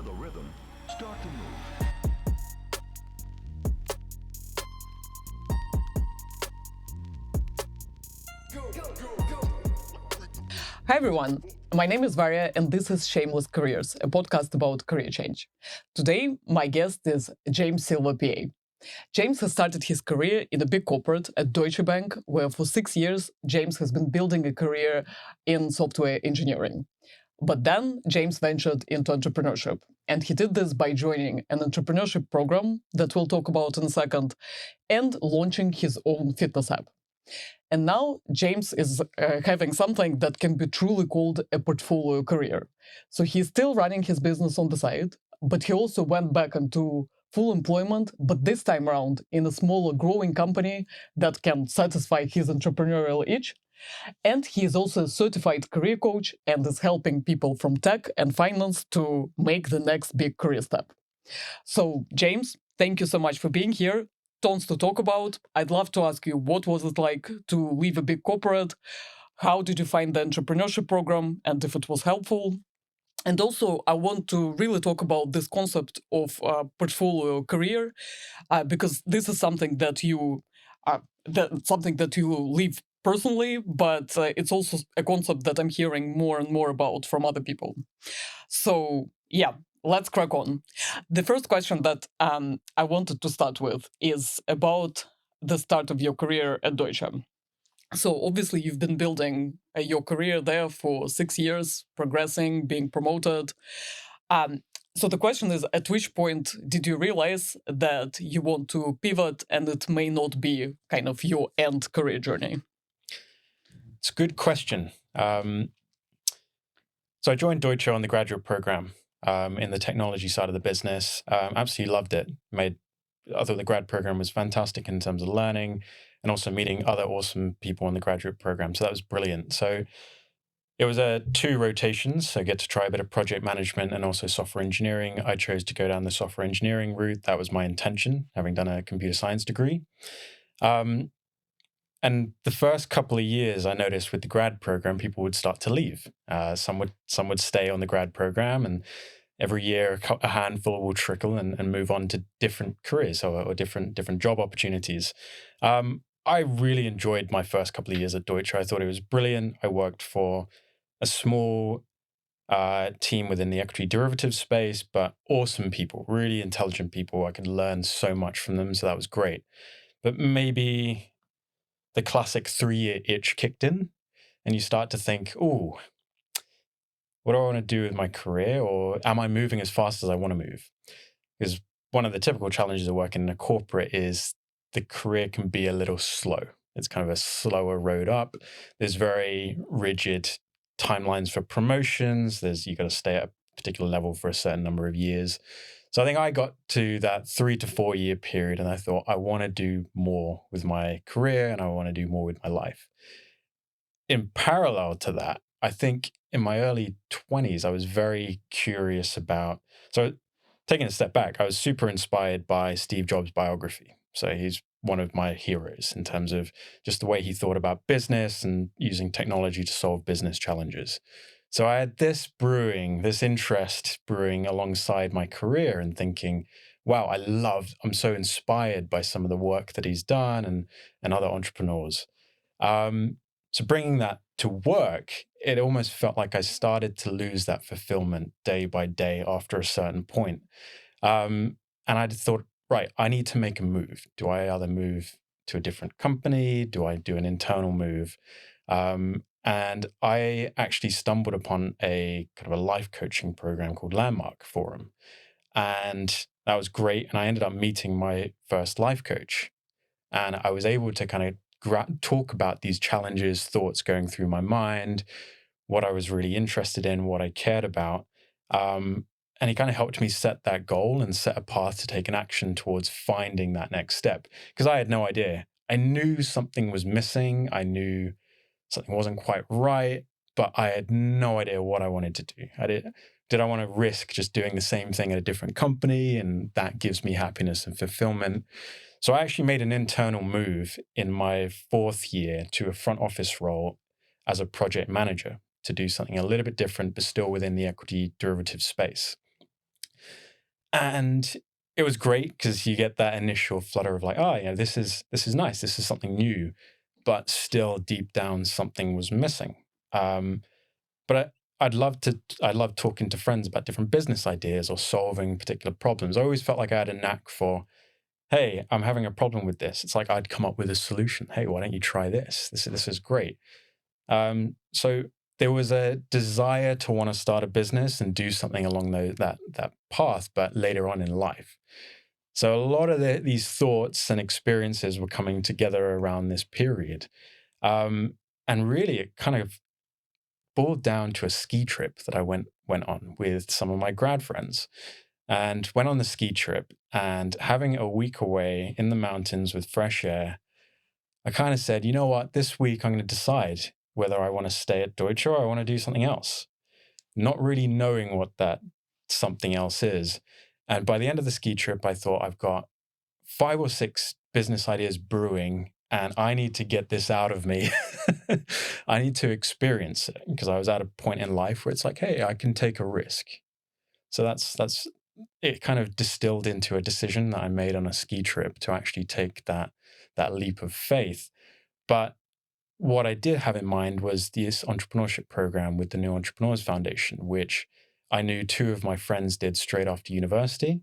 hear the rhythm, start to move. Hi everyone, my name is Varia and this is Shameless Careers, a podcast about career change. Today, my guest is James Silva-Pié. James has started his career in a big corporate at Deutsche Bank, where for 6 years, James has been building a career in software engineering. But then James ventured into entrepreneurship, and he did this by joining an entrepreneurship program that we'll talk about in a second, and launching his own fitness app. And now James is having something that can be truly called a portfolio career. So he's still running his business on the side, but he also went back into full employment, but this time around in a smaller growing company that can satisfy his entrepreneurial itch. And he is also a certified career coach and is helping people from tech and finance to make the next big career step. So, James, thank you so much for being here. Tons to talk about. I'd love to ask you, what was it like to leave a big corporate? How did you find the entrepreneurship program and if it was helpful? And also, I want to really talk about this concept of portfolio career because this is something that you live personally, but it's also a concept that I'm hearing more and more about from other people. So, yeah, let's crack on. The first question that I wanted to start with is about the start of your career at Deutsche. So, obviously, you've been building your career there for 6 years, progressing, being promoted. Um, so, the question is, at which point did you realize that you want to pivot and it may not be kind of your end career journey? It's a good question. So I joined Deutsche on the graduate program in the technology side of the business. Absolutely loved it. I thought the grad program was fantastic in terms of learning and also meeting other awesome people in the graduate program. So that was brilliant. So it was 2 rotations. So I get to try a bit of project management and also software engineering. I chose to go down the software engineering route. That was my intention, having done a computer science degree. And the first couple of years, I noticed with the grad program, people would start to leave. Some would stay on the grad program, and every year a handful will trickle and move on to different careers or different job opportunities. I really enjoyed my first couple of years at Deutsche. I thought it was brilliant. I worked for a small team within the equity derivative space, but awesome people, really intelligent people. I could learn so much from them, so that was great. But maybe the classic 3-year itch kicked in, and you start to think, "Oh, what do I want to do with my career, or am I moving as fast as I want to move?" Because one of the typical challenges of working in a corporate is the career can be a little slow. It's kind of a slower road up. There's very rigid timelines for promotions. You got to stay at a particular level for a certain number of years. So I think I got to that 3 to 4 year period and I thought, I want to do more with my career and I want to do more with my life. In parallel to that, I think in my early 20s, I was very curious about. So, taking a step back, I was super inspired by Steve Jobs' biography. So, he's one of my heroes in terms of just the way he thought about business and using technology to solve business challenges. So, I had this interest brewing alongside my career and thinking, wow, I'm so inspired by some of the work that he's done and other entrepreneurs. Um, so bringing that to work, it almost felt like I started to lose that fulfillment day by day after a certain point. And I just thought, right, I need to make a move. Do I either move to a different company? Do I do an internal move? And I actually stumbled upon a kind of a life coaching program called Landmark Forum. And that was great. And I ended up meeting my first life coach. And I was able to kind of talk about these challenges, thoughts going through my mind, what I was really interested in, what I cared about. And he kind of helped me set that goal and set a path to take an action towards finding that next step. Because I had no idea. I knew something was missing. I knew something wasn't quite right, but I had no idea what I wanted to do. Did I want to risk just doing the same thing at a different company and that gives me happiness and fulfillment? So I actually made an internal move in my 4th year to a front office role as a project manager to do something a little bit different, but still within the equity derivative space. And it was great because you get that initial flutter of like, oh, this is nice. This is something new, but still deep down something was missing. But I love talking to friends about different business ideas or solving particular problems. I always felt like I had a knack for, hey, I'm having a problem with this. It's like I'd come up with a solution. Hey, why don't you try this? This is great. So there was a desire to want to start a business and do something along that path, but later on in life. So a lot of these thoughts and experiences were coming together around this period. And really, it kind of boiled down to a ski trip that I went on with some of my grad friends, and went on the ski trip. And having a week away in the mountains with fresh air, I kind of said, you know what, this week I'm going to decide whether I want to stay at Deutsche or I want to do something else, not really knowing what that something else is. And by the end of the ski trip, I thought, I've got 5 or 6 business ideas brewing, and I need to get this out of me. I need to experience it, because I was at a point in life where it's like, hey, I can take a risk. So that's it. Kind of distilled into a decision that I made on a ski trip to actually take that leap of faith. But what I did have in mind was this entrepreneurship program with the New Entrepreneurs Foundation, which I knew 2 of my friends did straight after university.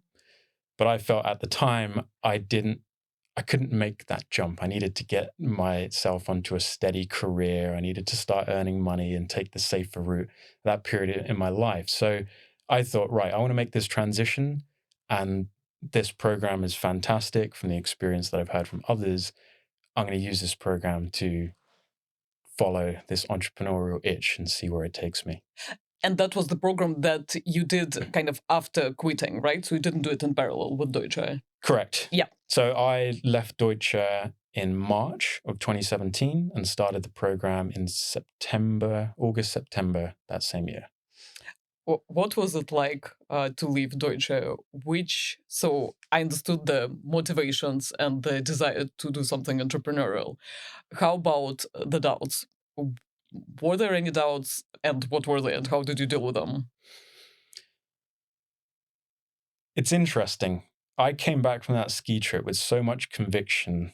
But I felt at the time I couldn't make that jump. I needed to get myself onto a steady career. I needed to start earning money and take the safer route that period in my life. So I thought, right, I want to make this transition. And this program is fantastic from the experience that I've heard from others. I'm going to use this program to follow this entrepreneurial itch and see where it takes me. And that was the program that you did kind of after quitting, right? So you didn't do it in parallel with Deutsche. Correct. Yeah. So I left Deutsche in March of 2017 and started the program in August, September that same year. What was it like to leave Deutsche? So I understood the motivations and the desire to do something entrepreneurial. How about the doubts? Were there any doubts, and what were they, and how did you deal with them? It's interesting. I came back from that ski trip with so much conviction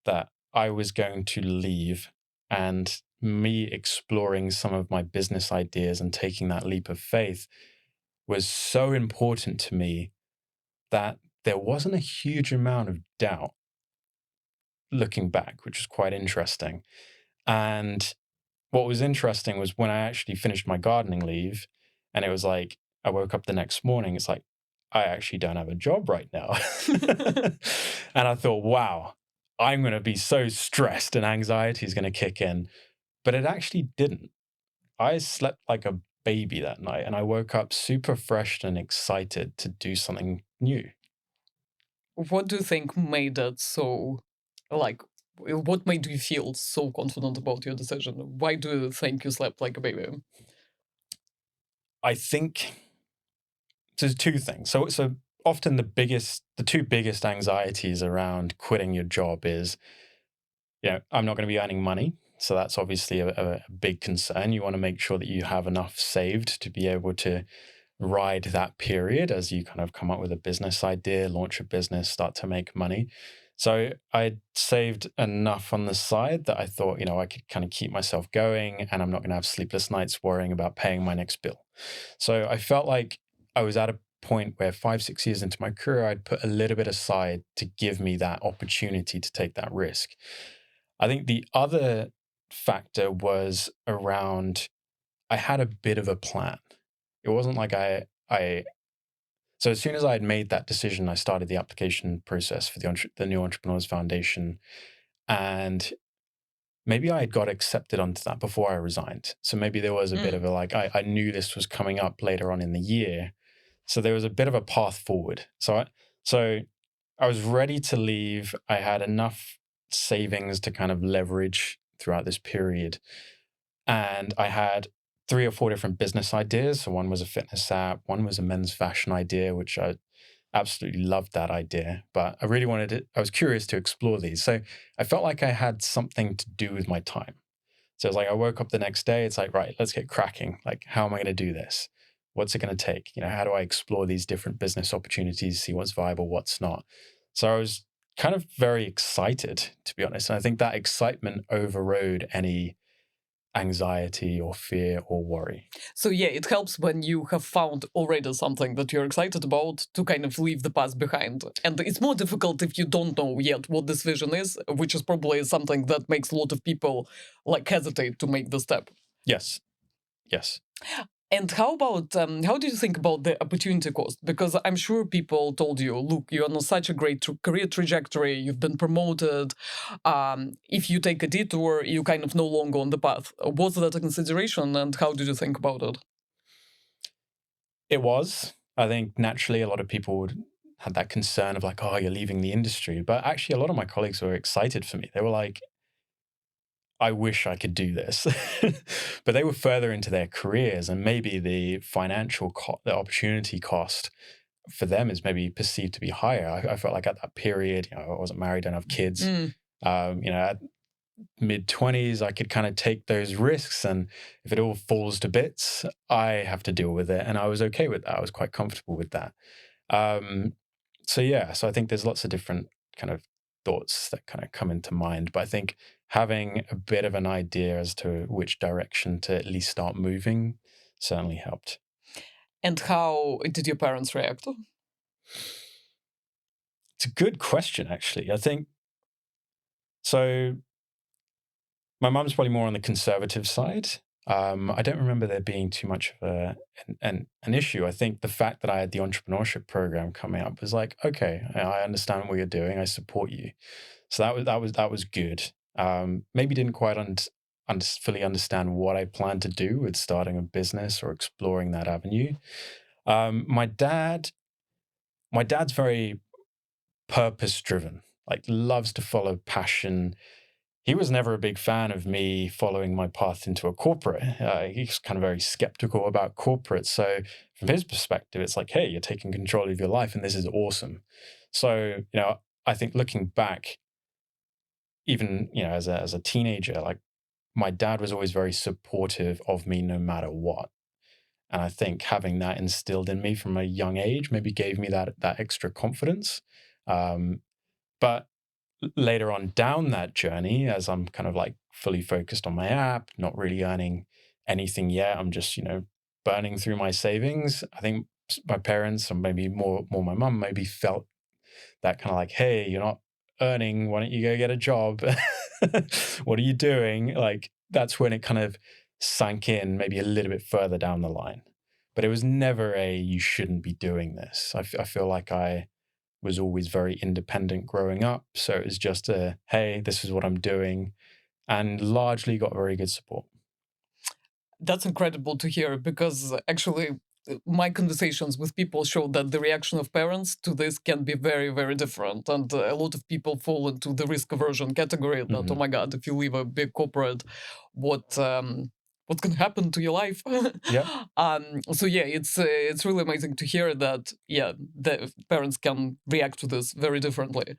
that I was going to leave, and me exploring some of my business ideas and taking that leap of faith was so important to me that there wasn't a huge amount of doubt looking back, which was quite interesting. And what was interesting was when I actually finished my gardening leave, and it was like, I woke up the next morning, it's like, I actually don't have a job right now. And I thought, wow, I'm going to be so stressed and anxiety is going to kick in. But it actually didn't. I slept like a baby that night, and I woke up super fresh and excited to do something new. What do you think made it so, like, what made you feel so confident about your decision? Why do you think you slept like a baby? I think there's 2 things. So often the 2 biggest anxieties around quitting your job is, I'm not going to be earning money. So that's obviously a big concern. You want to make sure that you have enough saved to be able to ride that period as you kind of come up with a business idea, launch a business, start to make money. So I saved enough on the side that I thought, I could kind of keep myself going, and I'm not going to have sleepless nights worrying about paying my next bill. So I felt like I was at a point where 5, 6 years into my career, I'd put a little bit aside to give me that opportunity to take that risk. I think the other factor was around, I had a bit of a plan. It wasn't like so as soon as I had made that decision, I started the application process for the New Entrepreneurs Foundation, and maybe I had got accepted onto that before I resigned. So maybe there was a bit of a I knew this was coming up later on in the year, so there was a bit of a path forward. So I was ready to leave. I had enough savings to kind of leverage throughout this period, and I had 3 or 4 different business ideas. So one was a fitness app, one was a men's fashion idea, which I absolutely loved that idea, but I really I was curious to explore these. So I felt like I had something to do with my time. So it's like, I woke up the next day, it's like, right, let's get cracking. Like, how am I going to do this? What's it going to take? How do I explore these different business opportunities, see what's viable, what's not? So I was kind of very excited, to be honest. And I think that excitement overrode any anxiety or fear or worry. So yeah, it helps when you have found already something that you're excited about to kind of leave the past behind. And it's more difficult if you don't know yet what this vision is, which is probably something that makes a lot of people like hesitate to make the step. Yes. Yes. And how about, how do you think about the opportunity cost? Because I'm sure people told you, look, you're on such a great career trajectory, you've been promoted. If you take a detour, you kind of no longer on the path. Was that a consideration, and how did you think about it? It was. I think naturally a lot of people would had that concern of like, oh, you're leaving the industry. But actually, a lot of my colleagues were excited for me. They were like, I wish I could do this. But they were further into their careers, and maybe the financial the opportunity cost for them is maybe perceived to be higher. I felt like at that period, I wasn't married, don't have kids. Mm. At mid-20s, I could kind of take those risks, and if it all falls to bits, I have to deal with it. And I was okay with that. I was quite comfortable with that. So I think there's lots of different kind of thoughts that kind of come into mind. But I think having a bit of an idea as to which direction to at least start moving certainly helped. And how did your parents react? It's a good question, actually. I think so. My mum's probably more on the conservative side. I don't remember there being too much of an issue. I think the fact that I had the entrepreneurship program coming up was like, okay, I understand what you're doing. I support you. So that was good. Maybe didn't quite fully understand what I planned to do with starting a business or exploring that avenue. My dad's very purpose driven, like loves to follow passion. He was never a big fan of me following my path into a corporate. He's kind of very skeptical about corporate. So from his perspective, it's like, hey, you're taking control of your life and this is awesome. So, I think looking back, even, as a teenager, like my dad was always very supportive of me no matter what. And I think having that instilled in me from a young age maybe gave me that extra confidence. But later on down that journey, as I'm kind of like fully focused on my app, not really earning anything yet, I'm just, burning through my savings. I think my parents, or maybe more my mum, maybe felt that kind of like, hey, you're not earning, why don't you go get a job? What are you doing? Like, that's when it kind of sank in maybe a little bit further down the line. But it was never you shouldn't be doing this. I feel like I was always very independent growing up. So it was just hey, this is what I'm doing, and largely got very good support. That's incredible to hear, because actually my conversations with people show that the reaction of parents to this can be very, very different. And a lot of people fall into the risk aversion category that, oh my God, if you leave a big corporate, what's going to happen to your life? Yeah. So yeah, it's really amazing to hear that, yeah, the parents can react to this very differently.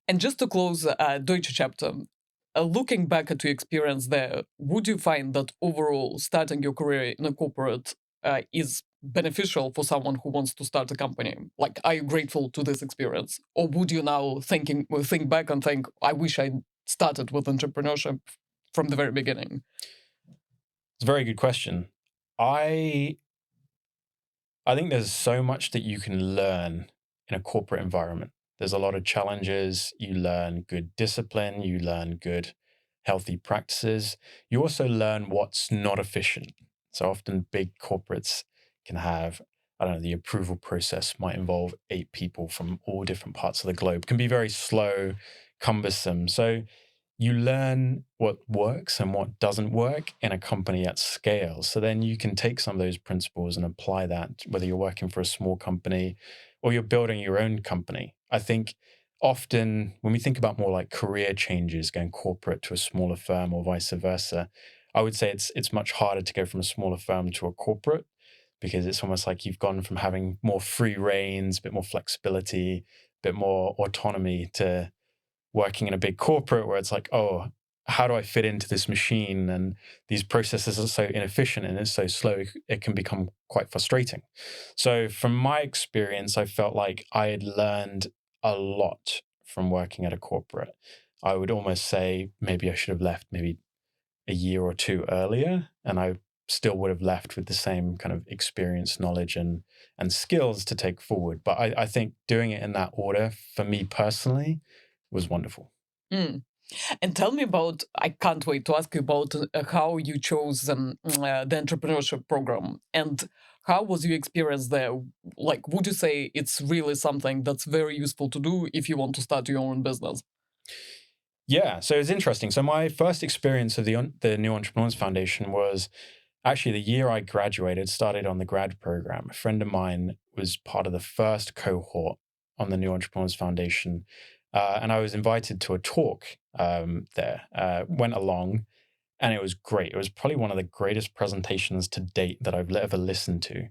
And just to close Deutsche chapter, looking back at your experience there, would you find that overall starting your career in a corporate is beneficial for someone who wants to start a company? Like, are you grateful to this experience? Or would you now think back and think, I wish I started with entrepreneurship from the very beginning? It's a very good question. I think there's so much that you can learn in a corporate environment. There's a lot of challenges. You learn good discipline. You learn good, healthy practices. You also learn what's not efficient. So often big corporates can have, I don't know, the approval process might involve 8 people from all different parts of the globe, can be very slow, cumbersome. So you learn what works and what doesn't work in a company at scale. So then you can take some of those principles and apply that, whether you're working for a small company or you're building your own company. I think often when we think about more like career changes, going corporate to a smaller firm or vice versa, I would say it's much harder to go from a smaller firm to a corporate, because it's almost like you've gone from having more free reins, a bit more flexibility, a bit more autonomy, to working in a big corporate where it's like, oh, how do I fit into this machine? And these processes are so inefficient and it's so slow, it can become quite frustrating. So from my experience, I felt like I had learned a lot from working at a corporate. I would almost say maybe I should have left maybe a year or two earlier, and I still would have left with the same kind of experience, knowledge, and skills to take forward. But I think doing it in that order for me personally was wonderful. Mm. And tell me about, I can't wait to ask you about how you chose the entrepreneurship program and how was your experience there? Like, would you say it's really something that's very useful to do if you want to start your own business? Yeah, so it's interesting. So my first experience of the New Entrepreneurs Foundation was actually the year I graduated, started on the grad program. A friend of mine was part of the first cohort on the New Entrepreneurs Foundation, and I was invited to a talk there. Went along, and it was great. It was probably one of the greatest presentations to date that I've ever listened to.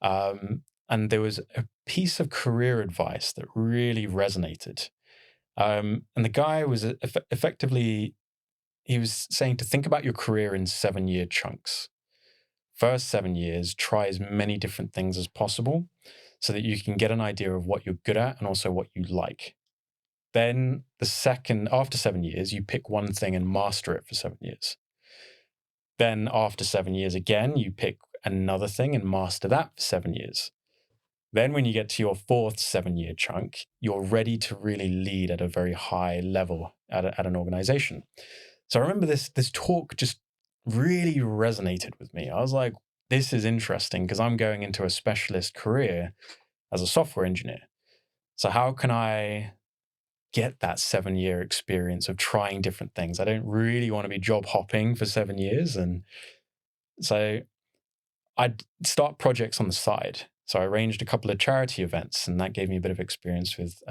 And there was a piece of career advice that really resonated. And the guy was effectively, he was saying to think about your career in 7-year chunks. First 7 years, try as many different things as possible so that you can get an idea of what you're good at and also what you like. Then after 7 years, you pick one thing and master it for 7 years. Then after 7 years again, you pick another thing and master that for 7 years. Then when you get to your fourth 7-year chunk, you're ready to really lead at a very high level at an organization. So I remember this talk just really resonated with me. I was like, this is interesting because I'm going into a specialist career as a software engineer. So how can I get that 7-year experience of trying different things? I don't really want to be job hopping for 7 years. And so I'd start projects on the side. So I arranged a couple of charity events, and that gave me a bit of experience with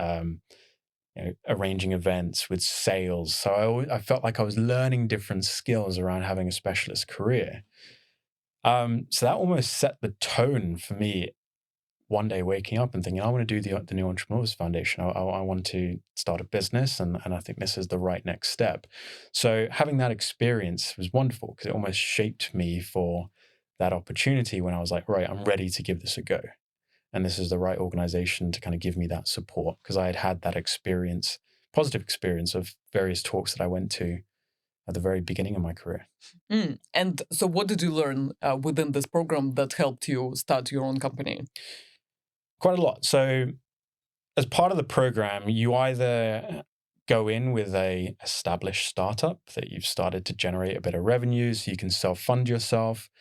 arranging events, with sales. So I felt like I was learning different skills around having a specialist career. So that almost set the tone for me. One day waking up and thinking, I want to do the New Entrepreneurs Foundation. I want to start a business, and I think this is the right next step. So having that experience was wonderful because it almost shaped me for that opportunity when I was like, right, I'm ready to give this a go. And this is the right organization to kind of give me that support because I had had that experience, positive experience of various talks that I went to at the very beginning of my career. And so, what did you learn within this program that helped you start your own company? Quite a lot. So as part of the program, you either go in with a established startup that you've started to generate a bit of revenue so you can self-fund yourself.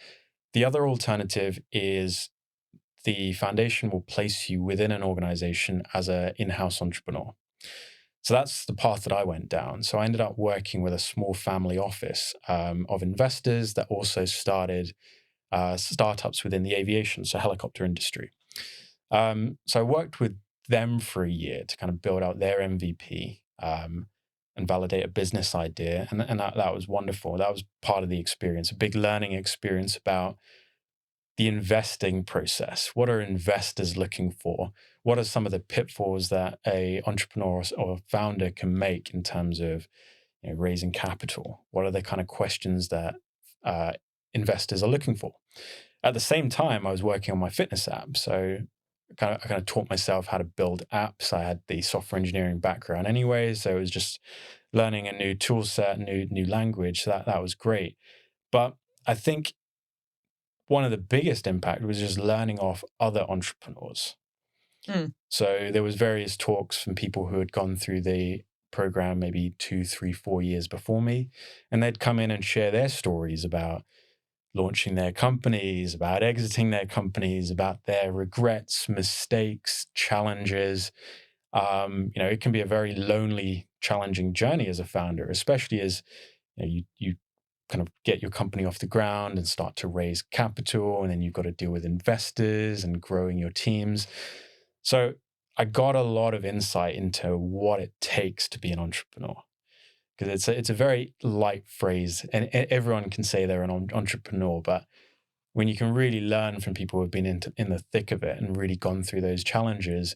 The other alternative is the foundation will place you within an organization as an in-house entrepreneur. So that's the path that I went down. So I ended up working with a small family office of investors that also started startups within the aviation, so helicopter industry. So I worked with them for a year to kind of build out their MVP and validate a business idea. And that was wonderful. That was part of the experience, a big learning experience about the investing process. What are investors looking for? What are some of the pitfalls that a entrepreneur or founder can make in terms of raising capital? What are the kind of questions that investors are looking for? At the same time, I was working on my fitness app. So I kind of taught myself how to build apps. I had the software engineering background anyway. So it was just learning a new tool set, new language. So that was great. But I think one of the biggest impact was just learning off other entrepreneurs. Mm. So there was various talks from people who had gone through the program maybe 2, 3, 4 years before me, and they'd come in and share their stories about launching their companies, about exiting their companies, about their regrets, mistakes, challenges. It can be a very lonely, challenging journey as a founder, especially as you kind of get your company off the ground and start to raise capital, and then you've got to deal with investors and growing your teams. So I got a lot of insight into what it takes to be an entrepreneur because it's a very light phrase, and everyone can say they're an entrepreneur, but when you can really learn from people who've been in the thick of it and really gone through those challenges,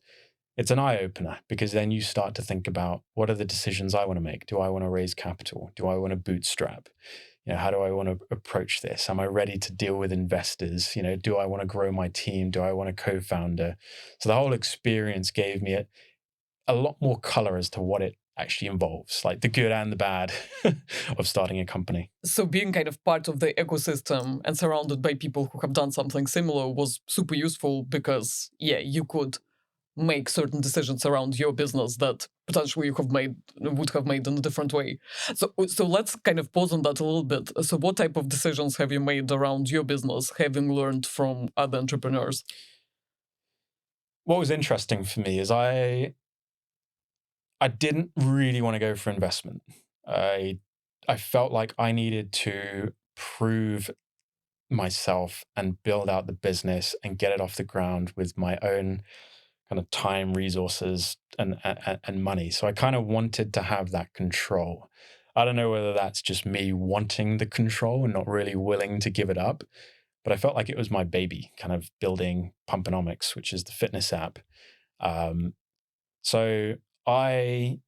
it's an eye-opener, because then you start to think about, what are the decisions I want to make? Do I want to raise capital? Do I want to bootstrap? How do I want to approach this? Am I ready to deal with investors? Do I want to grow my team? Do I want a co-founder? So the whole experience gave me a lot more color as to what it actually involves, like the good and the bad of starting a company. So being kind of part of the ecosystem and surrounded by people who have done something similar was super useful because, yeah, you could make certain decisions around your business that potentially you would have made in a different way. So let's kind of pause on that a little bit. So what type of decisions have you made around your business, having learned from other entrepreneurs? What was interesting for me is I didn't really want to go for investment. I felt like I needed to prove myself and build out the business and get it off the ground with my own kind of time, resources, and money. So I kind of wanted to have that control. I don't know whether that's just me wanting the control and not really willing to give it up, but I felt like it was my baby, kind of building Pumponomics, which is the fitness app. Um, so I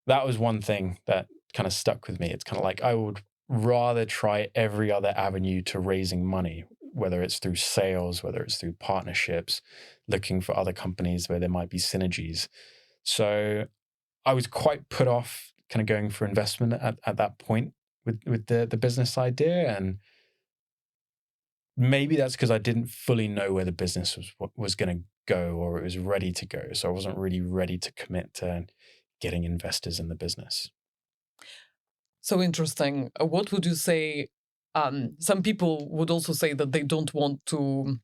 that was one thing that kind of stuck with me. It's kind of like, I would rather try every other avenue to raising money, whether it's through sales, whether it's through partnerships, looking for other companies where there might be synergies. So I was quite put off kind of going for investment at that point with the business idea. And maybe that's because I didn't fully know where the business was going to go, or it was ready to go. So I wasn't really ready to commit to getting investors in the business. So interesting. What would you say? Some people would also say that they don't want to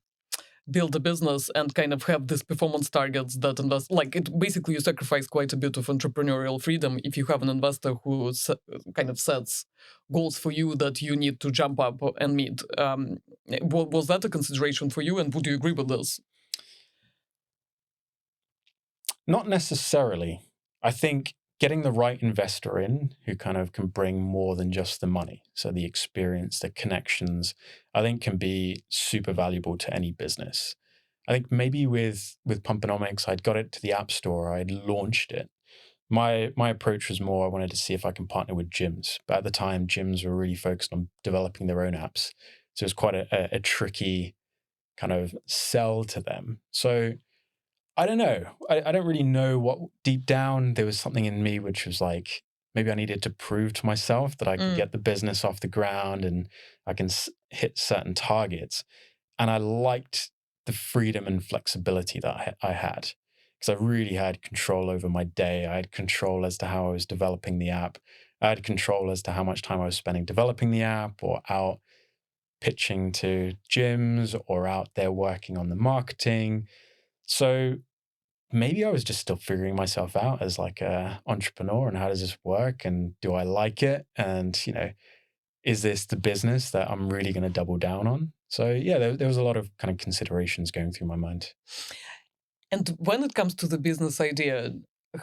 build a business and kind of have these performance targets that invest, like, it basically, you sacrifice quite a bit of entrepreneurial freedom if you have an investor who kind of sets goals for you that you need to jump up and meet. Was that a consideration for you, and would you agree with this? Not necessarily. I think getting the right investor in who kind of can bring more than just the money, so the experience, the connections, I think can be super valuable to any business. I think maybe with Pumponomics, I'd got it to the App Store, I'd launched it. My approach was more, I wanted to see if I can partner with gyms. But at the time, gyms were really focused on developing their own apps. So it was quite a tricky kind of sell to them. So I don't know. I don't really know what, deep down, there was something in me which was like, maybe I needed to prove to myself that I could Mm. get the business off the ground and I can hit certain targets. And I liked the freedom and flexibility that I had, because I really had control over my day. I had control as to how I was developing the app. I had control as to how much time I was spending developing the app, or out pitching to gyms, or out there working on the marketing. So maybe I was just still figuring myself out as like a entrepreneur, and how does this work, and do I like it? And, is this the business that I'm really going to double down on? So yeah, there was a lot of kind of considerations going through my mind. And when it comes to the business idea,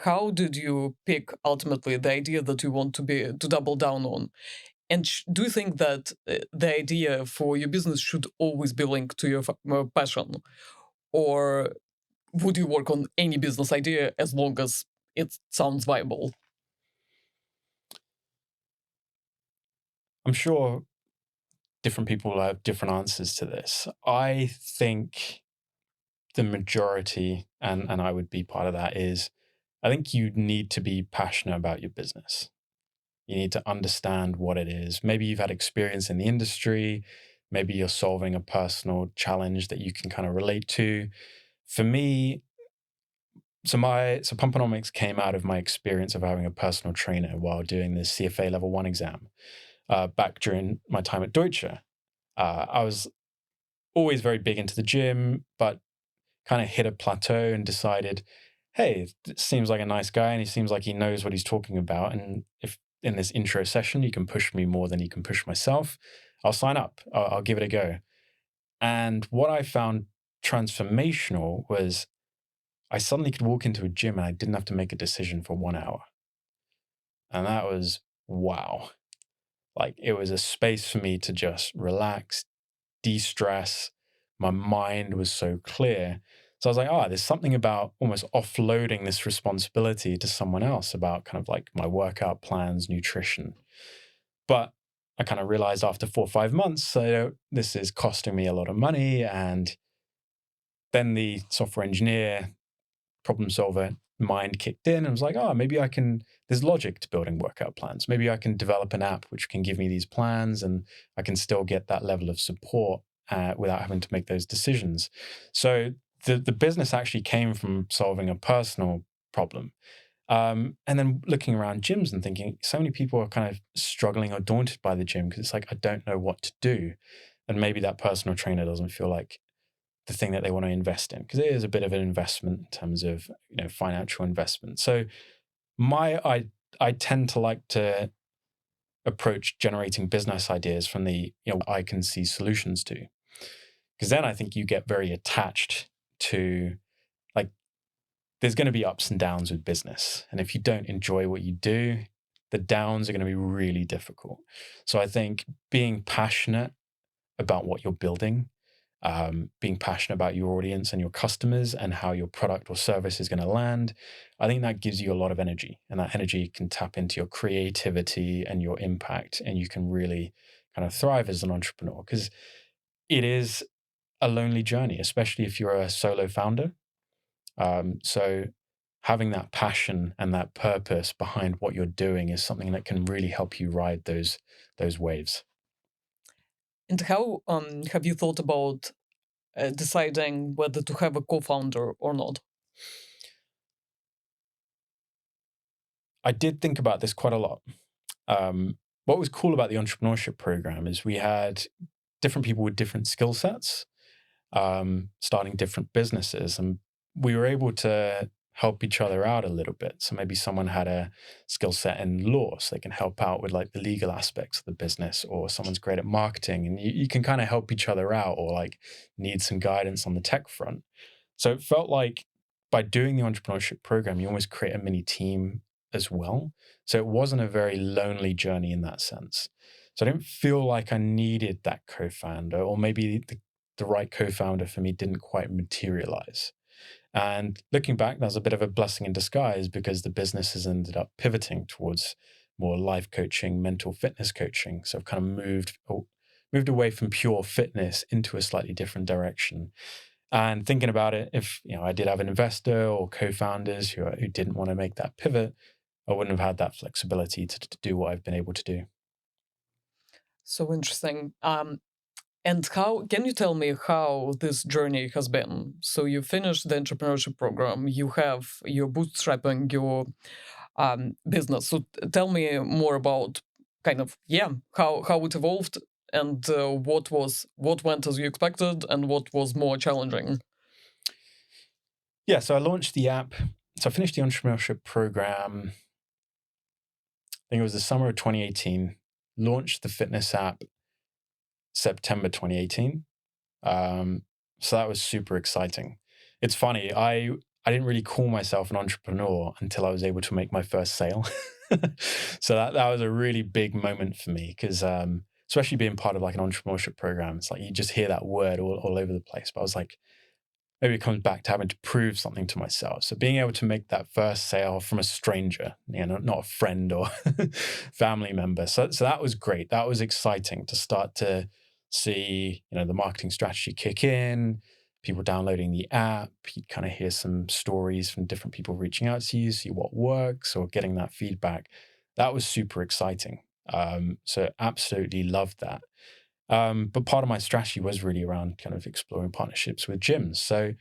how did you pick ultimately the idea that you want to double down on? And do you think that the idea for your business should always be linked to your passion, or would you work on any business idea as long as it sounds viable? I'm sure different people will have different answers to this. I think the majority, and I would be part of that, is I think you need to be passionate about your business. You need to understand what it is. Maybe you've had experience in the industry. Maybe you're solving a personal challenge that you can kind of relate to. For me, so Pumponomics came out of my experience of having a personal trainer while doing the CFA Level 1 exam back during my time at Deutsche. I was always very big into the gym, but kind of hit a plateau and decided, hey, this seems like a nice guy and he seems like he knows what he's talking about. And if in this intro session you can push me more than you can push myself, I'll sign up. I'll give it a go. And what I found transformational was, I suddenly could walk into a gym and I didn't have to make a decision for 1 hour. And that was wow. Like, it was a space for me to just relax, de stress. My mind was so clear. So I was like, there's something about almost offloading this responsibility to someone else about kind of like my workout plans, nutrition. But I kind of realized after 4 or 5 months, so this is costing me a lot of money. And then the software engineer, problem solver mind kicked in and was like, maybe I can, there's logic to building workout plans. Maybe I can develop an app which can give me these plans and I can still get that level of support without having to make those decisions. So the business actually came from solving a personal problem. And then looking around gyms and thinking, so many people are kind of struggling or daunted by the gym because it's like, I don't know what to do. And maybe that personal trainer doesn't feel like the thing that they want to invest in, because it is a bit of an investment in terms of financial investment. So I tend to like to approach generating business ideas from the I can see solutions to, because then I think you get very attached to, like, there's going to be ups and downs with business, and if you don't enjoy what you do, the downs are going to be really difficult. So I think being passionate about what you're building, being passionate about your audience and your customers and how your product or service is going to land, I think that gives you a lot of energy, and that energy can tap into your creativity and your impact, and you can really kind of thrive as an entrepreneur, because it is a lonely journey, especially if you're a solo founder. So having that passion and that purpose behind what you're doing is something that can really help you ride those waves. And how have you thought about deciding whether to have a co-founder or not? I did think about this quite a lot. What was cool about the entrepreneurship program is we had different people with different skill sets, starting different businesses, and we were able to help each other out a little bit. So maybe someone had a skill set in law, so they can help out with like the legal aspects of the business, or someone's great at marketing, and you can kind of help each other out, or like need some guidance on the tech front. So it felt like by doing the entrepreneurship program, you almost create a mini team as well. So it wasn't a very lonely journey in that sense. So I didn't feel like I needed that co-founder, or maybe the right co-founder for me didn't quite materialize. And looking back, that was a bit of a blessing in disguise, because the business has ended up pivoting towards more life coaching, mental fitness coaching. So I've kind of moved away from pure fitness into a slightly different direction. And thinking about it, if I did have an investor or co-founders who didn't want to make that pivot, I wouldn't have had that flexibility to do what I've been able to do. So interesting. And how can you tell me how this journey has been? So you finished the entrepreneurship program, you're bootstrapping your business. So tell me more about kind of how it evolved, and what went as you expected and what was more challenging. Yeah, so I launched the app. So I finished the entrepreneurship program, I think it was the summer of 2018, launched the fitness app September 2018. So that was super exciting. It's funny, I didn't really call myself an entrepreneur until I was able to make my first sale. So that was a really big moment for me, because especially being part of like an entrepreneurship program, it's like you just hear that word all over the place. But I was like, maybe it comes back to having to prove something to myself. So being able to make that first sale from a stranger, not a friend or family member. So that was great. That was exciting to start to see, the marketing strategy kick in, people downloading the app. You kind of hear some stories from different people reaching out to you, see what works, or getting that feedback. That was super exciting. So absolutely loved that. But part of my strategy was really around kind of exploring partnerships with gyms. So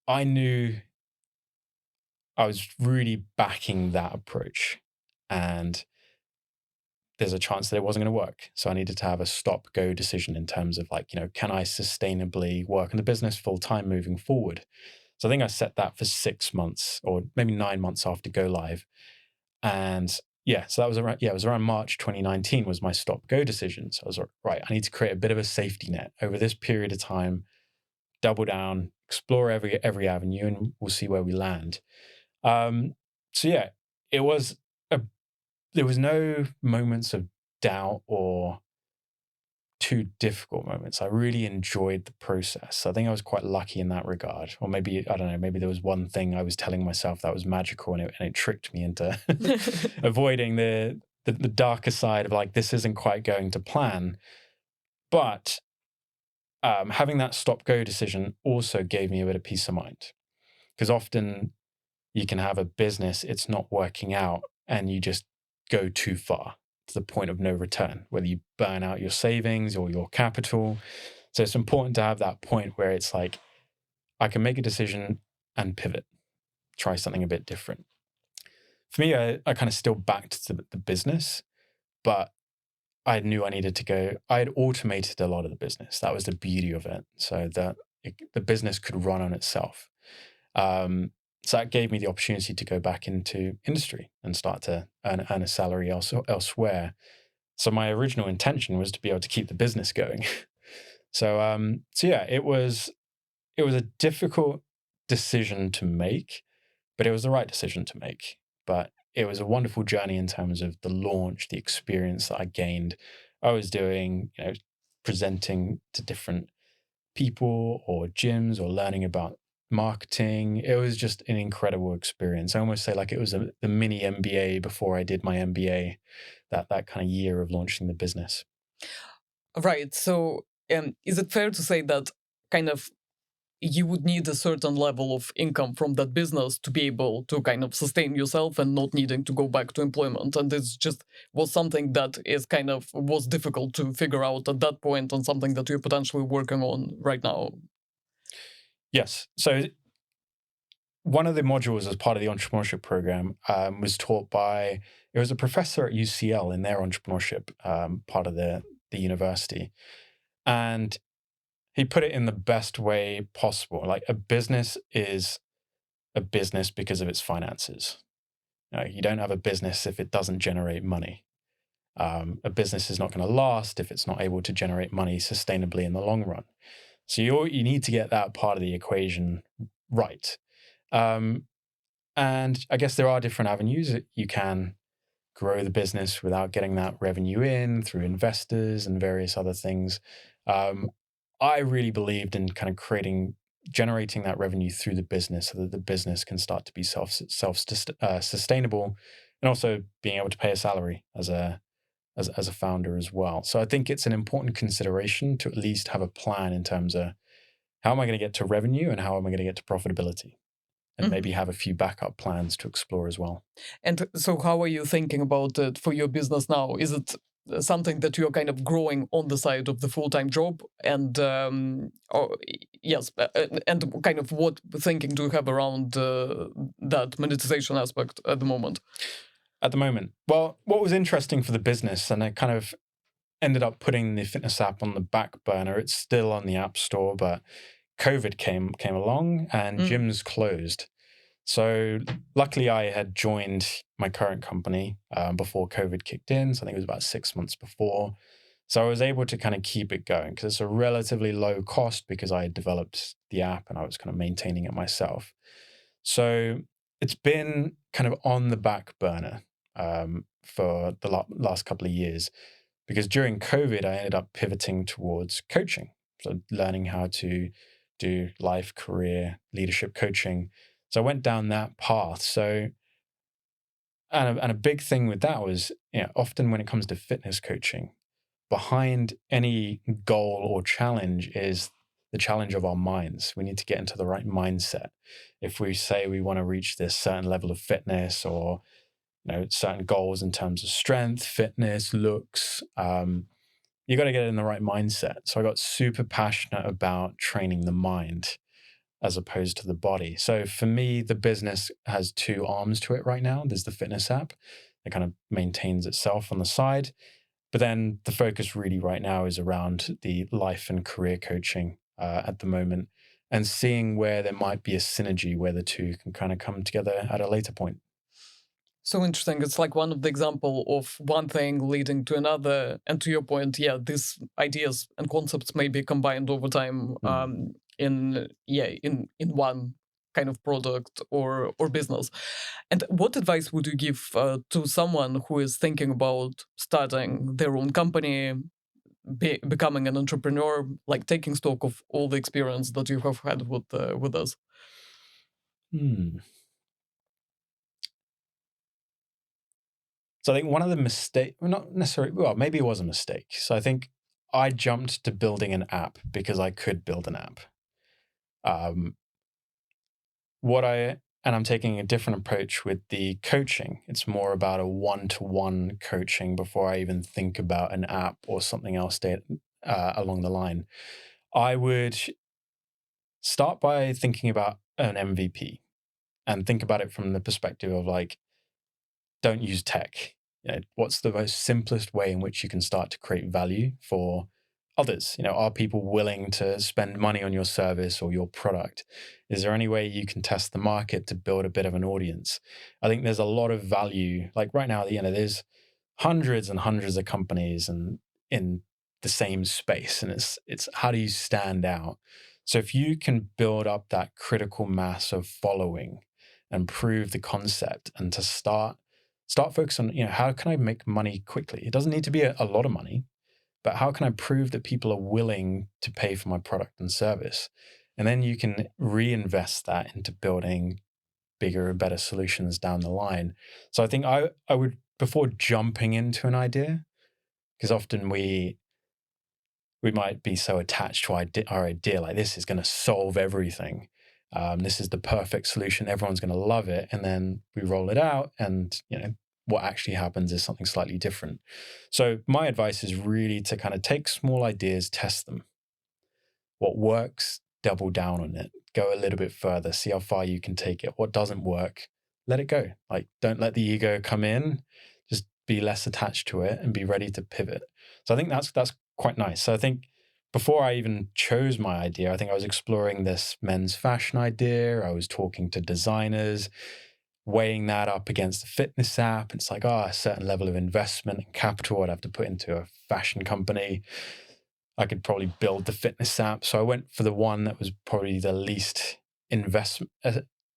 I knew I was really backing that approach, and there's a chance that it wasn't going to work. So I needed to have a stop go decision in terms of like, can I sustainably work in the business full time moving forward? So I think I set that for 6 months or maybe 9 months after go live. And yeah, so that was it was around March 2019 was my stop go decision. So I was like, right, I need to create a bit of a safety net over this period of time, double down, explore every avenue, and we'll see where we land. So yeah, it was a there was no moments of doubt or two difficult moments. I really enjoyed the process. I think I was quite lucky in that regard. Or maybe, I don't know, maybe there was one thing I was telling myself that was magical, and it tricked me into avoiding the darker side of like, this isn't quite going to plan. But having that stop-go decision also gave me a bit of peace of mind. Because often you can have a business, it's not working out, and you just go too far to the point of no return, whether you burn out your savings or your capital. So it's important to have that point where it's like, I can make a decision and pivot, try something a bit different. For me, I kind of still backed the business, but I knew I needed to go. I had automated a lot of the business. That was the beauty of it, so that the business could run on itself. So that gave me the opportunity to go back into industry and start to earn a salary elsewhere. So my original intention was to be able to keep the business going. So yeah, it was a difficult decision to make, but it was the right decision to make. But it was a wonderful journey in terms of the launch, the experience that I gained. I was doing, presenting to different people or gyms or learning about marketing. It was just an incredible experience. I almost say like it was the mini MBA before I did my MBA, that kind of year of launching the business. Right. So is it fair to say that kind of you would need a certain level of income from that business to be able to kind of sustain yourself and not needing to go back to employment? And this just was something that is kind of was difficult to figure out at that point, and something that you're potentially working on right now. Yes. So one of the modules as part of the entrepreneurship program was taught by, it was a professor at UCL in their entrepreneurship part of the university. And he put it in the best way possible. Like, a business is a business because of its finances. You don't have a business if it doesn't generate money. A business is not going to last if it's not able to generate money sustainably in the long run. So you need to get that part of the equation right. And I guess there are different avenues that you can grow the business without getting that revenue in through investors and various other things. I really believed in kind of generating that revenue through the business so that the business can start to be sustainable, and also being able to pay a salary as a founder as well. So I think it's an important consideration to at least have a plan in terms of, how am I going to get to revenue and how am I going to get to profitability? And maybe have a few backup plans to explore as well. And so how are you thinking about it for your business now? Is it something that you're kind of growing on the side of the full-time job? And yes, and kind of what thinking do you have around that monetization aspect at the moment? At the moment, well, what was interesting for the business, and I kind of ended up putting the fitness app on the back burner. It's still on the App Store, but COVID came along and gyms closed. So luckily I had joined my current company before COVID kicked in. So I think it was about 6 months before. So I was able to kind of keep it going because it's a relatively low cost because I had developed the app and I was kind of maintaining it myself. So it's been kind of on the back burner for the last couple of years, because during COVID, I ended up pivoting towards coaching. So learning how to do life, career, leadership coaching. So I went down that path. So, and a big thing with that was, often when it comes to fitness coaching, behind any goal or challenge is the challenge of our minds. We need to get into the right mindset. If we say we want to reach this certain level of fitness, or certain goals in terms of strength, fitness, looks, you got to get in the right mindset. So I got super passionate about training the mind as opposed to the body. So for me, the business has two arms to it right now. There's the fitness app that kind of maintains itself on the side. But then the focus really right now is around the life and career coaching at the moment, and seeing where there might be a synergy where the two can kind of come together at a later point. So interesting. It's like one of the example of one thing leading to another. And to your point, yeah, these ideas and concepts may be combined over time in one kind of product or business. And what advice would you give to someone who is thinking about starting their own company, becoming an entrepreneur, like taking stock of all the experience that you have had with us? Hmm. So I think one of the mistakes, well, not necessarily, well, maybe it was a mistake. So I think I jumped to building an app because I could build an app. Um, and I'm taking a different approach with the coaching. It's more about a one-to-one coaching before I even think about an app or something else along the line. I would start by thinking about an MVP and think about it from the perspective of like, don't use tech. What's the most simplest way in which you can start to create value for others? Are people willing to spend money on your service or your product? Is there any way you can test the market to build a bit of an audience? I think there's a lot of value. Like right now, there's hundreds and hundreds of companies and in the same space, and it's how do you stand out? So if you can build up that critical mass of following and prove the concept, and to start focusing on, how can I make money quickly? It doesn't need to be a lot of money, but how can I prove that people are willing to pay for my product and service? And then you can reinvest that into building bigger and better solutions down the line. So I think I would, before jumping into an idea, because often we might be so attached to our idea, like this is going to solve everything. This is the perfect solution. Everyone's going to love it. And then we roll it out and, what actually happens is something slightly different. So my advice is really to kind of take small ideas, test them. What works, double down on it. Go a little bit further, see how far you can take it. What doesn't work, let it go. Like, don't let the ego come in. Just be less attached to it and be ready to pivot. So I think that's quite nice. So I think before I even chose my idea, I think I was exploring this men's fashion idea. I was talking to designers, weighing that up against the fitness app. It's like, a certain level of investment and capital I'd have to put into a fashion company. I could probably build the fitness app. So I went for the one that was probably the least investment,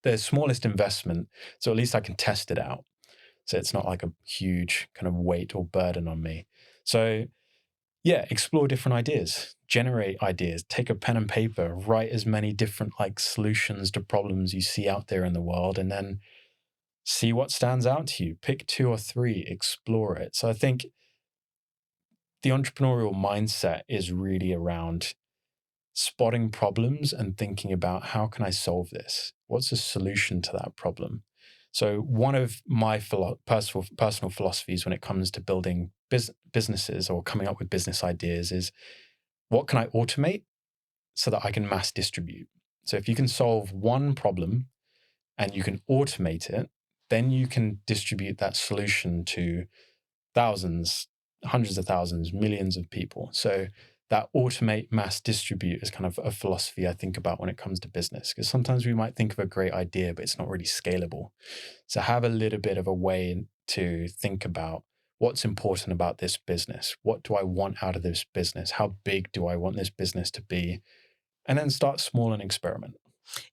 the smallest investment. So at least I can test it out. So it's not like a huge kind of weight or burden on me. So yeah, explore different ideas, generate ideas, take a pen and paper, write as many different like solutions to problems you see out there in the world, and then see what stands out to you. Pick 2 or 3, explore it. So I think the entrepreneurial mindset is really around spotting problems and thinking about how can I solve this? What's a solution to that problem? So one of my personal philosophies when it comes to building businesses or coming up with business ideas is, what can I automate so that I can mass distribute? So if you can solve one problem and you can automate it, then you can distribute that solution to thousands, hundreds of thousands, millions of people. So that automate, mass distribute is kind of a philosophy I think about when it comes to business, because sometimes we might think of a great idea, but it's not really scalable. So have a little bit of a way to think about what's important about this business. What do I want out of this business? How big do I want this business to be? And then start small and experiment.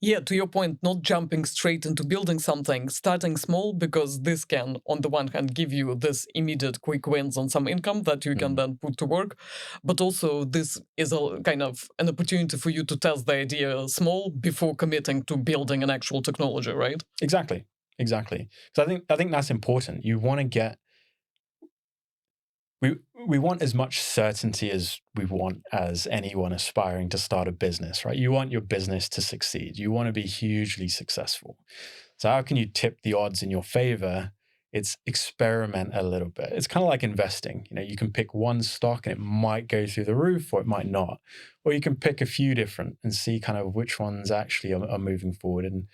Yeah, to your point, not jumping straight into building something, starting small, because this can, on the one hand, give you this immediate quick wins on some income that you can then put to work. But also, this is a kind of an opportunity for you to test the idea small before committing to building an actual technology, right? Exactly. So I think that's important. You want to get we want as much certainty as we want as anyone aspiring to start a business, right? You want your business to succeed. You want to be hugely successful. So how can you tip the odds in your favor? It's experiment a little bit. It's kind of like investing. You can pick one stock and it might go through the roof or it might not. Or you can pick a few different and see kind of which ones actually are moving forward. And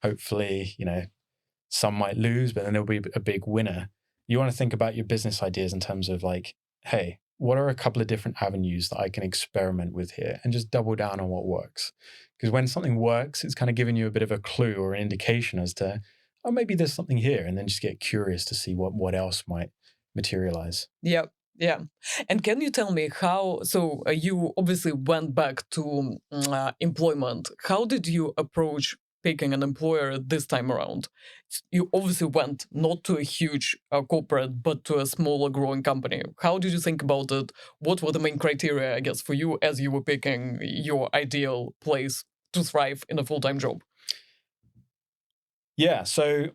hopefully, some might lose, but then there'll be a big winner. You want to think about your business ideas in terms of like, hey, what are a couple of different avenues that I can experiment with here, and just double down on what works? Because when something works, it's kind of giving you a bit of a clue or an indication as to, oh, maybe there's something here, and then just get curious to see what else might materialize. Yeah. Yeah. And can you tell me how, so you obviously went back to employment. How did you approach picking an employer this time around. You obviously went not to a huge corporate, but to a smaller growing company. How did you think about it? What were the main criteria, I guess, for you as you were picking your ideal place to thrive in a full-time job? Yeah. So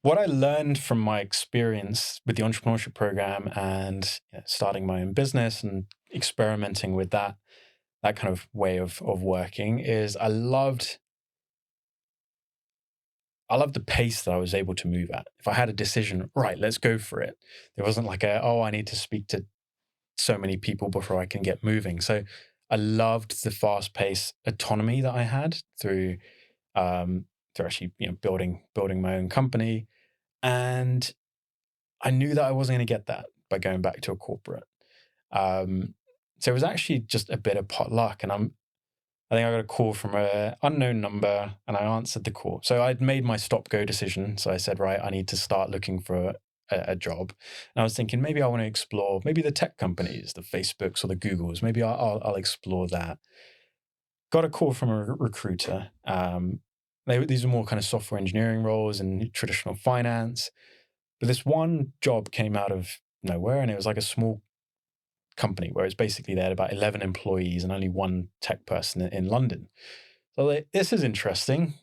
what I learned from my experience with the entrepreneurship program and starting my own business and experimenting with that kind of way of working is I loved the pace that I was able to move at. If I had a decision, right, let's go for it. There wasn't like oh, I need to speak to so many people before I can get moving. So I loved the fast paced autonomy that I had um, through actually building my own company. And I knew that I wasn't going to get that by going back to a corporate. Um, so it was actually just a bit of pot luck. And I think I got a call from an unknown number and I answered the call. So I'd made my stop go decision. So I said, right, I need to start looking for a job. And I was thinking maybe I want to explore maybe the tech companies, the Facebooks or the Googles. Maybe I'll explore that. Got a call from a recruiter. These are more kind of software engineering roles and traditional finance. But this one job came out of nowhere and it was like a small company where it's basically they had about 11 employees and only one tech person in London. So this is interesting.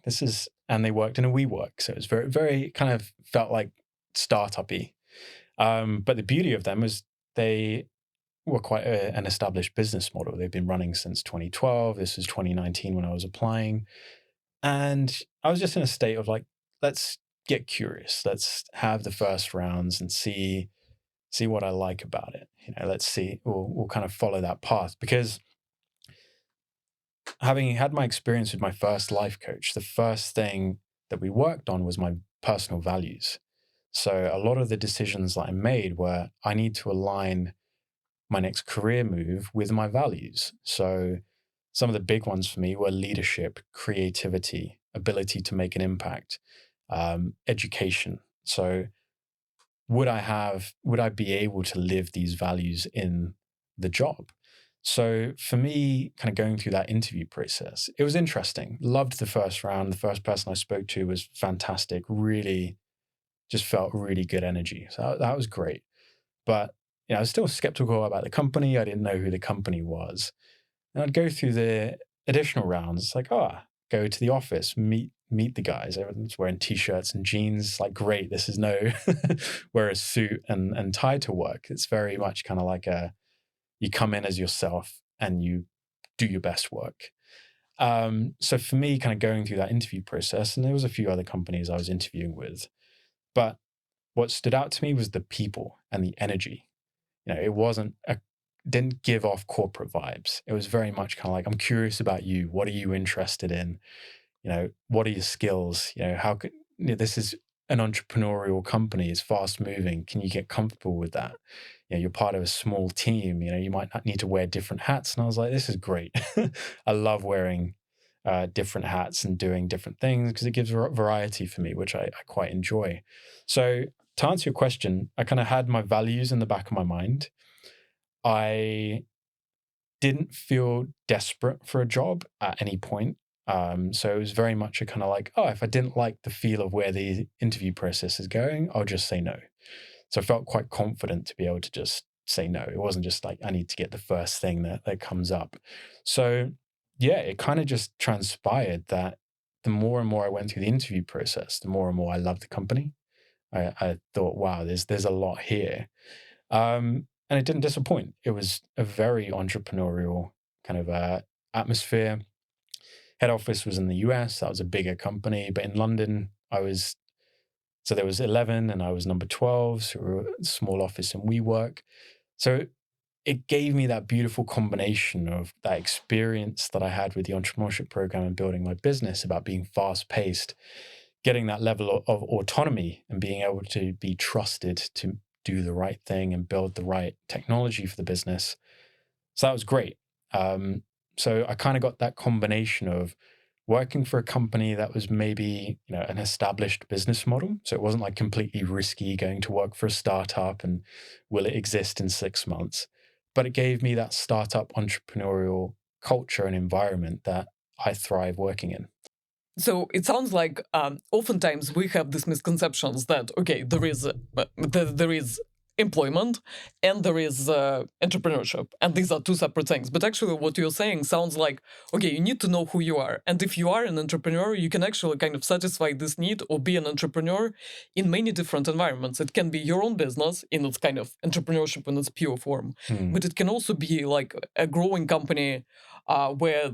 And they worked in a WeWork. So it was very, very kind of felt like startup-y. But the beauty of them was they were quite an established business model. They've been running since 2012. This was 2019 when I was applying. And I was just in a state of like, let's get curious. Let's have the first rounds and see what I like about it. Let's see. We'll kind of follow that path because having had my experience with my first life coach, the first thing that we worked on was my personal values. So a lot of the decisions that I made were I need to align my next career move with my values. So some of the big ones for me were leadership, creativity, ability to make an impact, education. So would I be able to live these values in the job? So for me, kind of going through that interview process, it was interesting. Loved the first round. The first person I spoke to was fantastic. Really just felt really good energy. So that was great. But I was still skeptical about the company. I didn't know who the company was. And I'd go through the additional rounds. It's like, go to the office, meet the guys. Everyone's wearing t-shirts and jeans. Like, great. This is no wear a suit and tie to work. It's very much kind of like you come in as yourself and you do your best work. So for me, kind of going through that interview process, and there was a few other companies I was interviewing with, but what stood out to me was the people and the energy. It didn't give off corporate vibes. It was very much kind of like, I'm curious about you. What are you interested in? What are your skills? How could this is an entrepreneurial company. It's fast moving. Can you get comfortable with that? You're part of a small team. You might not need to wear different hats. And I was like, this is great. I love wearing different hats and doing different things because it gives variety for me, which I quite enjoy. So to answer your question, I kind of had my values in the back of my mind. I didn't feel desperate for a job at any point. So it was very much a kind of like, if I didn't like the feel of where the interview process is going, I'll just say no. So I felt quite confident to be able to just say no. It wasn't just like, I need to get the first thing that comes up. So yeah, it kind of just transpired that the more and more I went through the interview process, the more and more I loved the company. I thought, wow, there's a lot here. And it didn't disappoint. It was a very entrepreneurial kind of atmosphere. Head office was in the US. That was a bigger company. But in London, so there was 11 and I was number 12. So we were a small office in WeWork. So it gave me that beautiful combination of that experience that I had with the entrepreneurship program and building my business about being fast paced, getting that level of autonomy and being able to be trusted to do the right thing and build the right technology for the business. So that was great. So I kind of got that combination of working for a company that was maybe, an established business model. So it wasn't like completely risky going to work for a startup and will it exist in 6 months? But it gave me that startup entrepreneurial culture and environment that I thrive working in. So it sounds like oftentimes we have these misconceptions that, okay, there is employment and there is entrepreneurship, and these are two separate things. But actually what you're saying sounds like, okay, you need to know who you are, and if you are an entrepreneur, you can actually kind of satisfy this need or be an entrepreneur in many different environments. It can be your own business in its kind of entrepreneurship in its pure form, but it can also be like a growing company where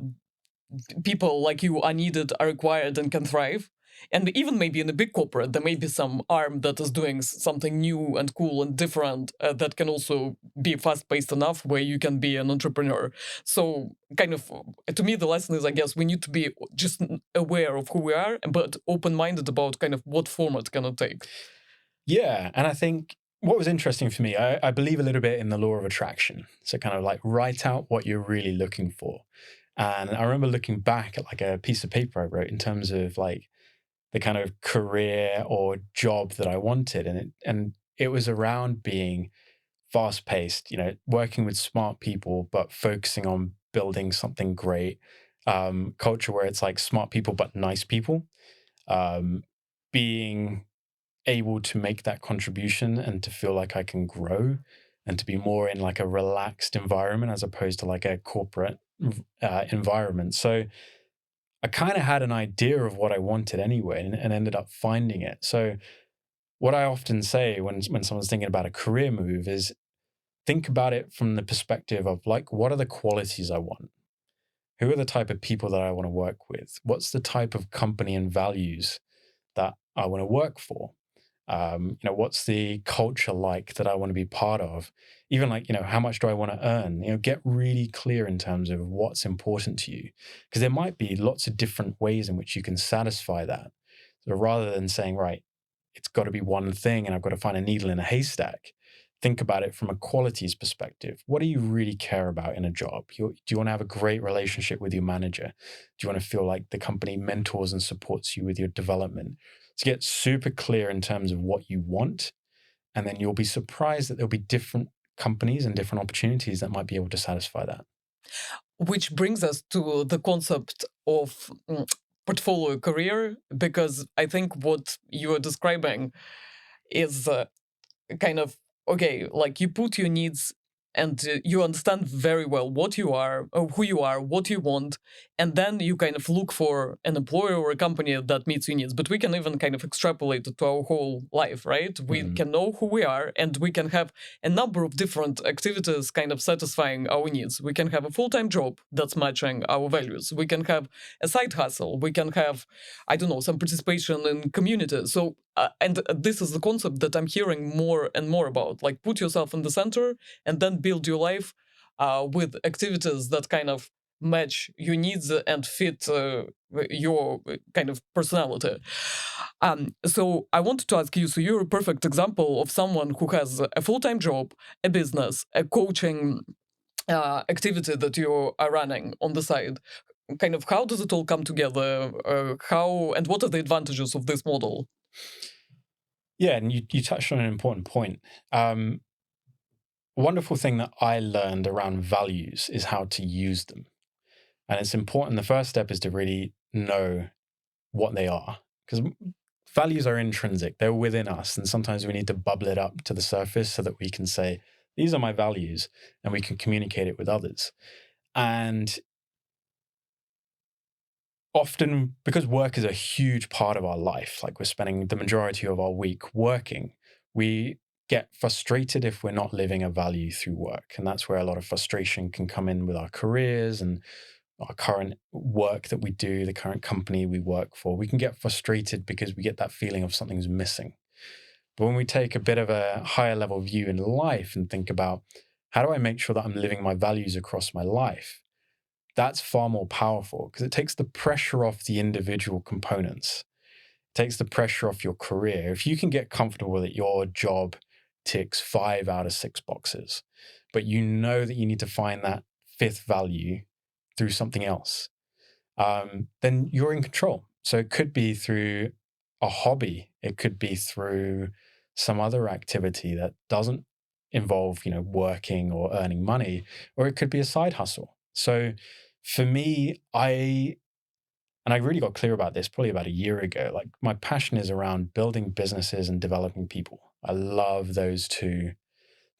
people like you are needed, are required, and can thrive. And even maybe in a big corporate, there may be some arm that is doing something new and cool and different that can also be fast paced enough where you can be an entrepreneur. So, kind of, to me, the lesson is, I guess, we need to be just aware of who we are, but open minded about kind of what format can it take. Yeah. And I think what was interesting for me, I believe a little bit in the law of attraction. So kind of like write out what you're really looking for. And I remember looking back at like a piece of paper I wrote in terms of like the kind of career or job that I wanted. And it was around being fast paced, working with smart people, but focusing on building something great. Culture where it's like smart people, but nice people. Being able to make that contribution and to feel like I can grow and to be more in like a relaxed environment as opposed to like a corporate environment. So I kind of had an idea of what I wanted anyway and ended up finding it. So what I often say when someone's thinking about a career move is think about it from the perspective of like, what are the qualities I want? Who are the type of people that I want to work with? What's the type of company and values that I want to work for? What's the culture like that I want to be part of? Even like, how much do I want to earn? Get really clear in terms of what's important to you, because there might be lots of different ways in which you can satisfy that. So rather than saying, right, it's got to be one thing and I've got to find a needle in a haystack, think about it from a qualities perspective. What do you really care about in a job? Do you want to have a great relationship with your manager? Do you want to feel like the company mentors and supports you with your development? To get super clear in terms of what you want, and then you'll be surprised that there'll be different companies and different opportunities that might be able to satisfy that. Which brings us to the concept of portfolio career, because I think what you are describing is kind of, okay, like you put your needs and you understand very well what you are, or who you are, what you want, and then you kind of look for an employer or a company that meets your needs. But we can even kind of extrapolate it to our whole life, right? We Mhm. can know who we are, and we can have a number of different activities kind of satisfying our needs. We can have a full-time job that's matching our values. We can have a side hustle. We can have, I don't know, some participation in community. So, and this is the concept that I'm hearing more and more about. Like, put yourself in the center and then build your life with activities that kind of match your needs and fit your kind of personality. So I wanted to ask you, so you're a perfect example of someone who has a full-time job, a business, a coaching activity that you are running on the side. Kind of, how does it all come together? How and what are the advantages of this model? Yeah, and you touched on an important point. A wonderful thing that I learned around values is how to use them. And it's important. The first step is to really know what they are, because values are intrinsic, they're within us. And sometimes we need to bubble it up to the surface so that we can say, these are my values, and we can communicate it with others. And often, because work is a huge part of our life, like we're spending the majority of our week working, we get frustrated if we're not living a value through work. And that's where a lot of frustration can come in with our careers and our current work that we do, the current company we work for. We can get frustrated because we get that feeling of something's missing. But when we take a bit of a higher level view in life and think about how do I make sure that I'm living my values across my life, that's far more powerful because it takes the pressure off the individual components. It takes the pressure off your career. If you can get comfortable that your job ticks 5 out of 6 boxes, but you know that you need to find that fifth value through something else, then you're in control. So it could be through a hobby, it could be through some other activity that doesn't involve, working or earning money, or it could be a side hustle. So for me, I And I really got clear about this probably about a year ago. Like, my passion is around building businesses and developing people. I love those two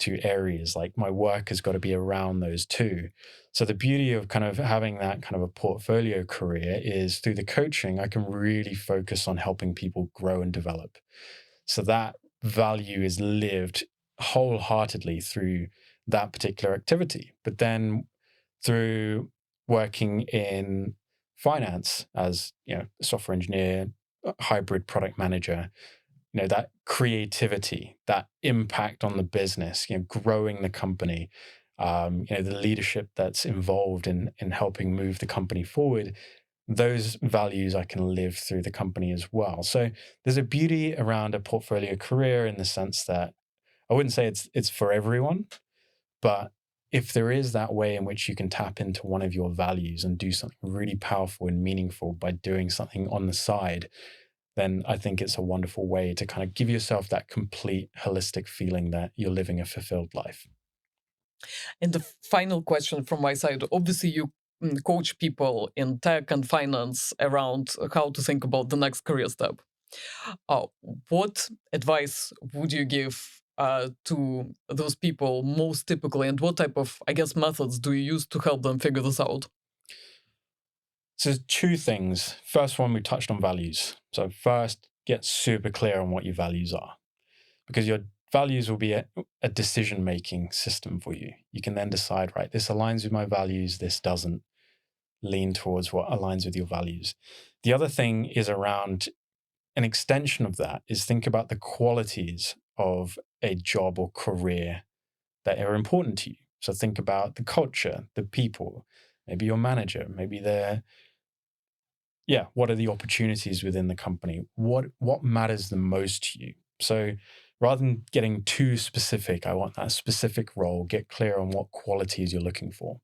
areas. Like, my work has got to be around those two. So the beauty of kind of having that kind of a portfolio career is through the coaching, I can really focus on helping people grow and develop. So that value is lived wholeheartedly through that particular activity. But then through working in finance as, a software engineer, a hybrid product manager, that creativity, that impact on the business, growing the company, the leadership that's involved in helping move the company forward, those values I can live through the company as well. So there's a beauty around a portfolio career in the sense that I wouldn't say it's for everyone, but if there is that way in which you can tap into one of your values and do something really powerful and meaningful by doing something on the side, then I think it's a wonderful way to kind of give yourself that complete holistic feeling that you're living a fulfilled life. And the final question from my side, obviously you coach people in tech and finance around how to think about the next career step. What advice would you give to those people most typically, and what type of, methods do you use to help them figure this out? So two things. First one, we touched on values. So first, get super clear on what your values are, because your values will be a decision-making system for you. You can then decide, right, this aligns with my values, this doesn't lean towards what aligns with your values. The other thing is around an extension of that is think about the qualities of a job or career that are important to you. So think about the culture, the people, maybe your manager, maybe what are the opportunities within the company? What matters the most to you? So rather than getting too specific, I want that specific role, get clear on what qualities you're looking for.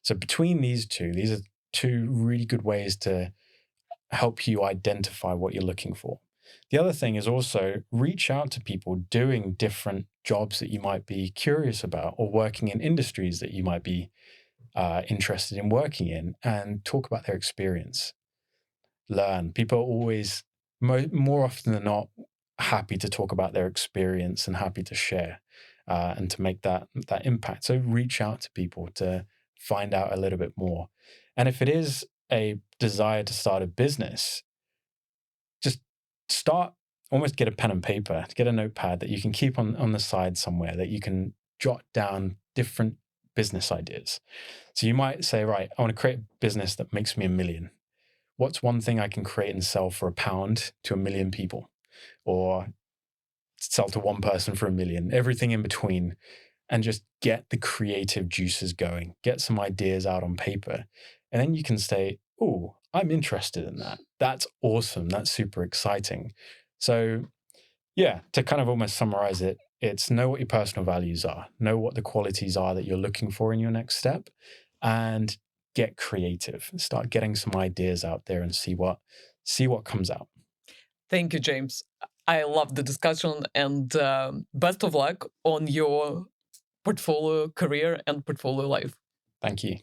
So between these are two really good ways to help you identify what you're looking for. The other thing is also reach out to people doing different jobs that you might be curious about, or working in industries that you might be interested in working in, and talk about their experience. Learn. People are always, more often than not, happy to talk about their experience and happy to share and to make that impact. So reach out to people to find out a little bit more. And if it is a desire to start a business, just almost get a pen and paper, get a notepad that you can keep on the side somewhere, that you can jot down different business ideas. So you might say, right, I want to create a business that makes me $1 million. What's one thing I can create and sell for £1 to 1 million people, or sell to one person for $1 million, everything in between, and just get the creative juices going, get some ideas out on paper. And then you can say, oh, I'm interested in that. That's awesome. That's super exciting. So to kind of almost summarize it, it's know what your personal values are, know what the qualities are that you're looking for in your next step, and get creative. Start getting some ideas out there and see what comes out. Thank you, James. I love the discussion, and best of luck on your portfolio career and portfolio life. Thank you.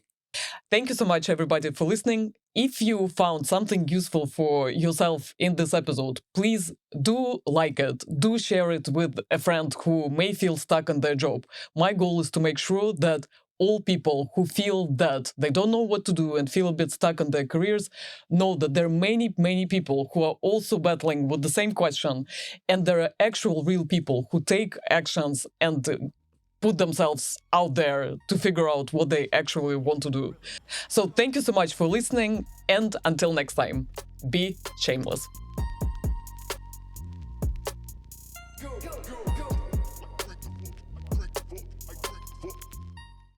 Thank you so much, everybody, for listening. If you found something useful for yourself in this episode, please do like it. Do share it with a friend who may feel stuck in their job. My goal is to make sure that all people who feel that they don't know what to do and feel a bit stuck in their careers know that there are many, many people who are also battling with the same question. And there are actual real people who take actions and put themselves out there to figure out what they actually want to do. So thank you so much for listening, and until next time, be shameless.